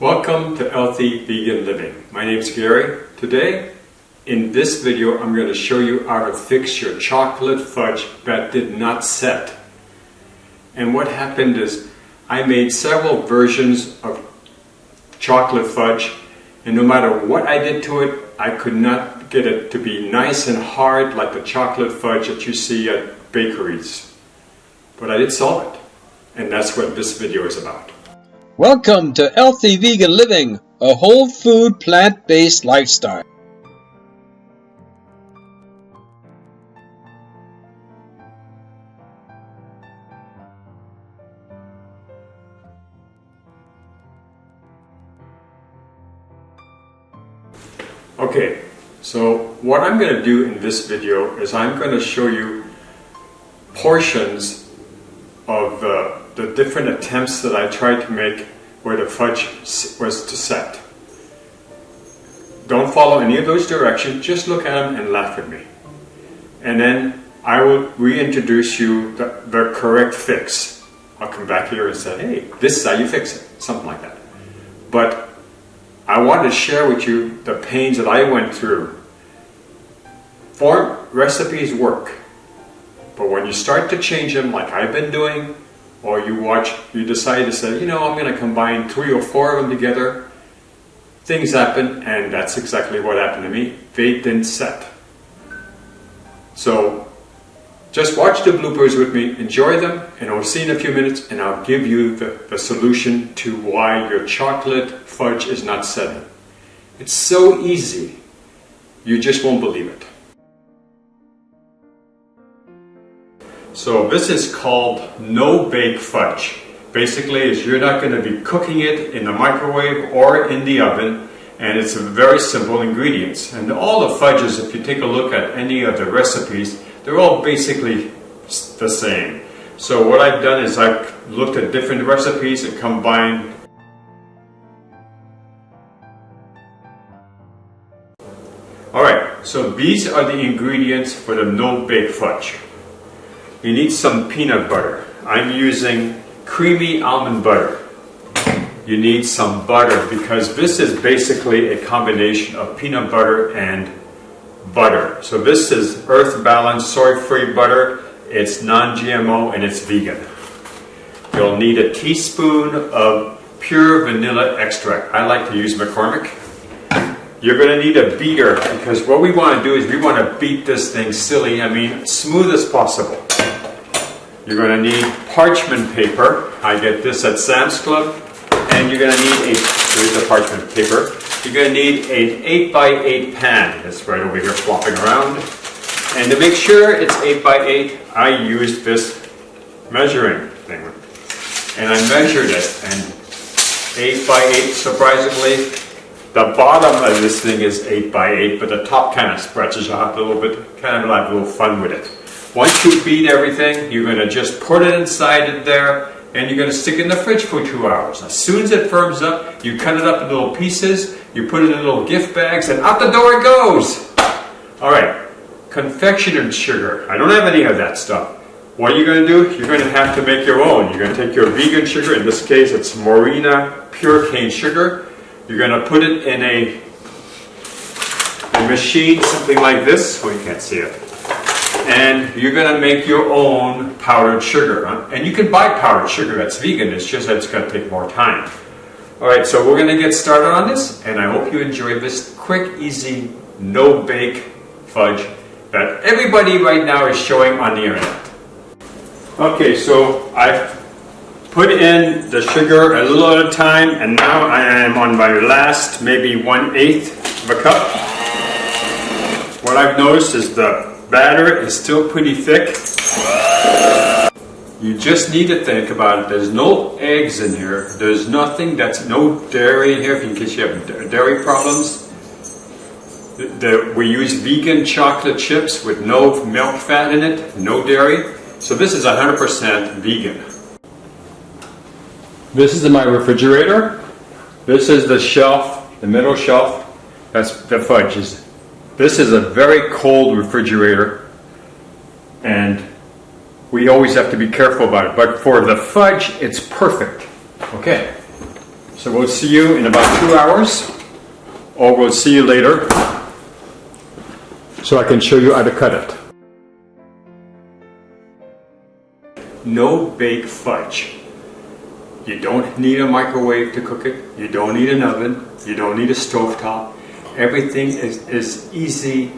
Welcome to Healthy Vegan Living. My name is Gary. Today, in this video, I'm going to show you how to fix your chocolate fudge that did not set. And what happened is, I made several versions of chocolate fudge, and no matter what I did to it, I could not get it to be nice and hard like the chocolate fudge that you see at bakeries. But I did solve it, and that's what this video is about. Welcome to Healthy Vegan Living, a whole food, plant-based lifestyle. Okay, so what I'm going to do in this video is I'm going to show you portions of the different attempts that I tried to make where the fudge was to set. Don't follow any of those directions, just look at them and laugh at me. And then I will reintroduce you the correct fix. I'll come back here and say, hey, this is how you fix it, something like that. But I want to share with you the pains that I went through. Recipes work, but when you start to change them like I've been doing, or you decide to say, you know, I'm going to combine 3 or 4 of them together, things happen, and that's exactly what happened to me. They didn't set. So just watch the bloopers with me, enjoy them, and I'll see you in a few minutes, and I'll give you the solution to why your chocolate fudge is not setting. It's so easy, you just won't believe it. So this is called no-bake fudge. Basically, is you're not going to be cooking it in the microwave or in the oven, and it's very simple ingredients. And all the fudges, if you take a look at any of the recipes, they're all basically the same. So what I've done is I've looked at different recipes and combined. Alright, so these are the ingredients for the no-bake fudge. You need some peanut butter. I'm using creamy almond butter. You need some butter because this is basically a combination of peanut butter and butter. So this is earth balanced soy-free butter. It's non-GMO and it's vegan. You'll need a teaspoon of pure vanilla extract. I like to use McCormick. You're going to need a beater because what we want to do is we want to beat this thing silly, smooth as possible. You're going to need parchment paper. I get this at Sam's Club. And you're going to need here's the parchment paper. You're going to need an 8x8 pan. It's right over here flopping around. And to make sure it's 8x8, I used this measuring thing. And I measured it. And 8x8, surprisingly, the bottom of this thing is 8x8, but the top kind of stretches out a little bit, kind of like a little fun with it. Once you beat everything, you're going to just put it inside it there, and you're going to stick it in the fridge for 2 hours. As soon as it firms up, you cut it up in little pieces, you put it in little gift bags, and out the door it goes! Alright, confectioner's sugar. I don't have any of that stuff. What are you going to do? You're going to have to make your own. You're going to take your vegan sugar, in this case it's Morena pure cane sugar. You're going to put it in a machine, something like this. Oh, you can't see it. And you're going to make your own powdered sugar. And you can buy powdered sugar that's vegan, it's just that it's going to take more time. Alright, so we're going to get started on this, and I hope you enjoy this quick, easy, no-bake fudge that everybody right now is showing on the internet. Okay, so I've put in the sugar a little at a time, and now I am on my last, maybe 1/8 of a cup. What I've noticed is the batter is still pretty thick. You just need to think about it. There's no eggs in here. There's nothing that's no dairy in here in case you have dairy problems. We use vegan chocolate chips with no milk fat in it, no dairy. So this is 100% vegan. This is in my refrigerator. This is the shelf, the middle shelf. That's the fudge. This is a very cold refrigerator, and we always have to be careful about it. But for the fudge, it's perfect. Okay, So we'll see you in about 2 hours, or we'll see you later, so I can show you how to cut it. No bake fudge. You don't need a microwave to cook it. You don't need an oven. You don't need a stovetop. Everything is easy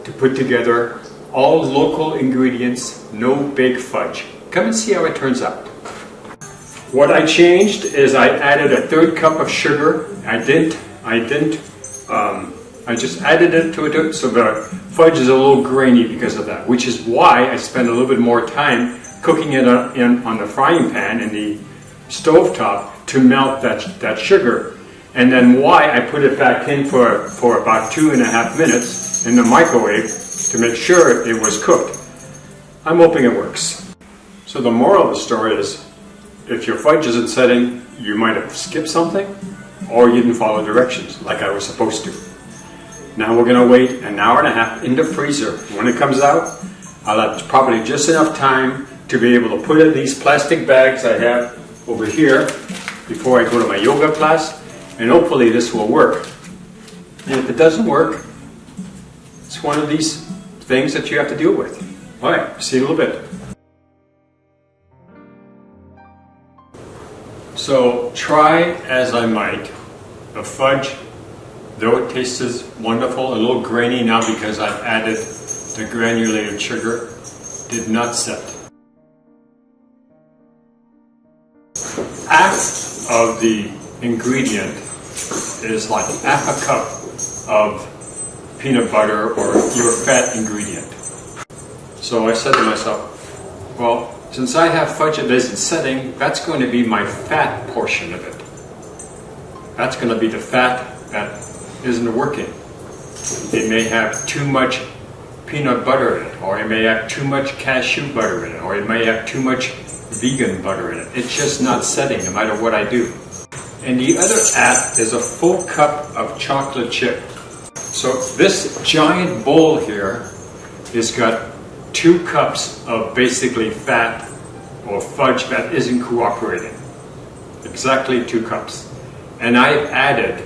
to put together. All local ingredients, no bake fudge. Come and see how it turns out. What I changed is I added a 1/3 cup of sugar. I just added it to it, so the fudge is a little grainy because of that, which is why I spent a little bit more time cooking it on the frying pan in the stovetop to melt that sugar, and then why I put it back in for about 2.5 minutes in the microwave to make sure it was cooked. I'm hoping it works. So the moral of the story is, if your fudge isn't setting, you might have skipped something, or you didn't follow directions like I was supposed to. Now we're going to wait 1.5 hours in the freezer. When it comes out, I'll have probably just enough time to be able to put in these plastic bags I have over here before I go to my yoga class, and hopefully this will work. And if it doesn't work, it's one of these things that you have to deal with. All right, see you in a little bit. So try as I might, the fudge, though it tastes wonderful, a little grainy now because I've added the granulated sugar, did not set. Half of the ingredient is like half a cup of peanut butter or your fat ingredient. So I said to myself, well, since I have fudge that isn't setting, that's going to be my fat portion of it. That's going to be the fat that isn't working. It may have too much peanut butter in it, or it may have too much cashew butter in it, or it may have too much vegan butter in it. It's just not setting no matter what I do. And the other half is a full cup of chocolate chip. So this giant bowl here has got 2 cups of basically fat or fudge that isn't cooperating. Exactly 2 cups. And I've added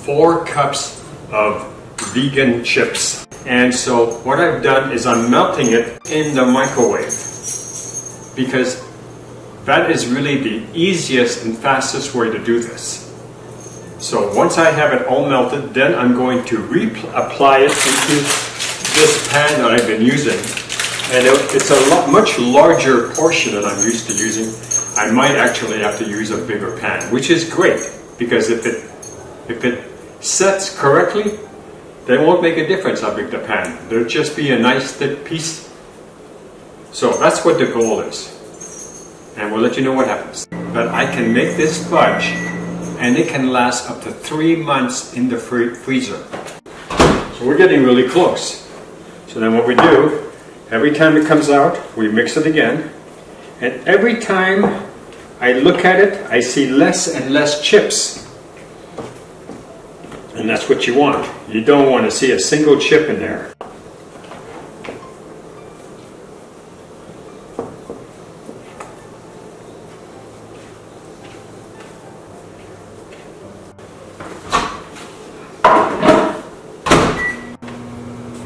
4 cups of vegan chips. And so what I've done is I'm melting it in the microwave, because that is really the easiest and fastest way to do this. So once I have it all melted, then I'm going to apply it into this pan that I've been using. And it's a much larger portion than I'm used to using. I might actually have to use a bigger pan, which is great, because if it sets correctly, then it won't make a difference how big the pan. There'll just be a nice thick piece. So that's what the goal is. And we'll let you know what happens. But I can make this fudge, and it can last up to 3 months in the freezer. So we're getting really close. So then what we do, every time it comes out, we mix it again. And every time I look at it, I see less and less chips. And that's what you want. You don't want to see a single chip in there.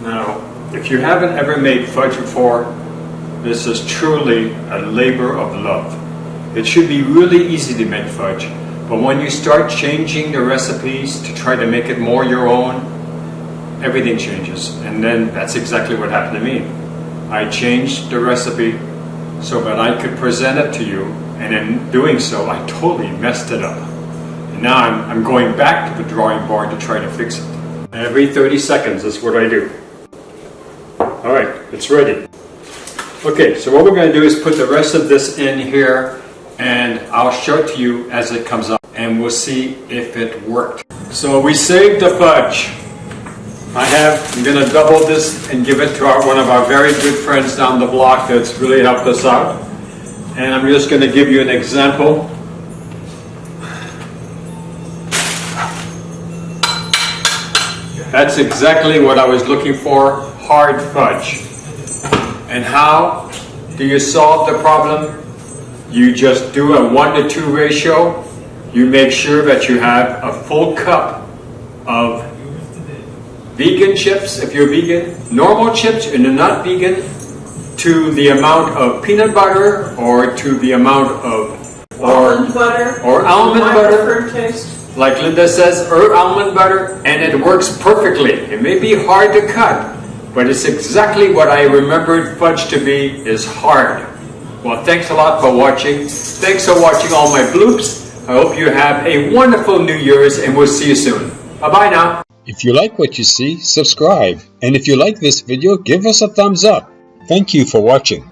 Now, if you haven't ever made fudge before, this is truly a labor of love. It should be really easy to make fudge, but when you start changing the recipes to try to make it more your own, everything changes. And then that's exactly what happened to me. I changed the recipe so that I could present it to you, and in doing so, I totally messed it up. And now I'm going back to the drawing board to try to fix it. Every 30 seconds is what I do. Alright, it's ready. Okay, so what we're going to do is put the rest of this in here, and I'll show it to you as it comes up, and we'll see if it worked. So we saved the fudge. I'm going to double this and give it to one of our very good friends down the block that's really helped us out. And I'm just going to give you an example. That's exactly what I was looking for, hard fudge. And how do you solve the problem? You just do a 1-to-2 ratio. you make sure that you have a full cup of vegan chips if you're vegan, normal chips and you're not vegan, to the amount of peanut butter or to the amount of almond butter or almond my butter. preferred taste. Like Linda says, almond butter, and it works perfectly. It may be hard to cut, but it's exactly what I remembered fudge to be, is hard. Well, thanks a lot for watching. Thanks for watching all my bloops. I hope you have a wonderful New Year's, and we'll see you soon. Bye-bye now. If you like what you see, subscribe. And if you like this video, give us a thumbs up. Thank you for watching.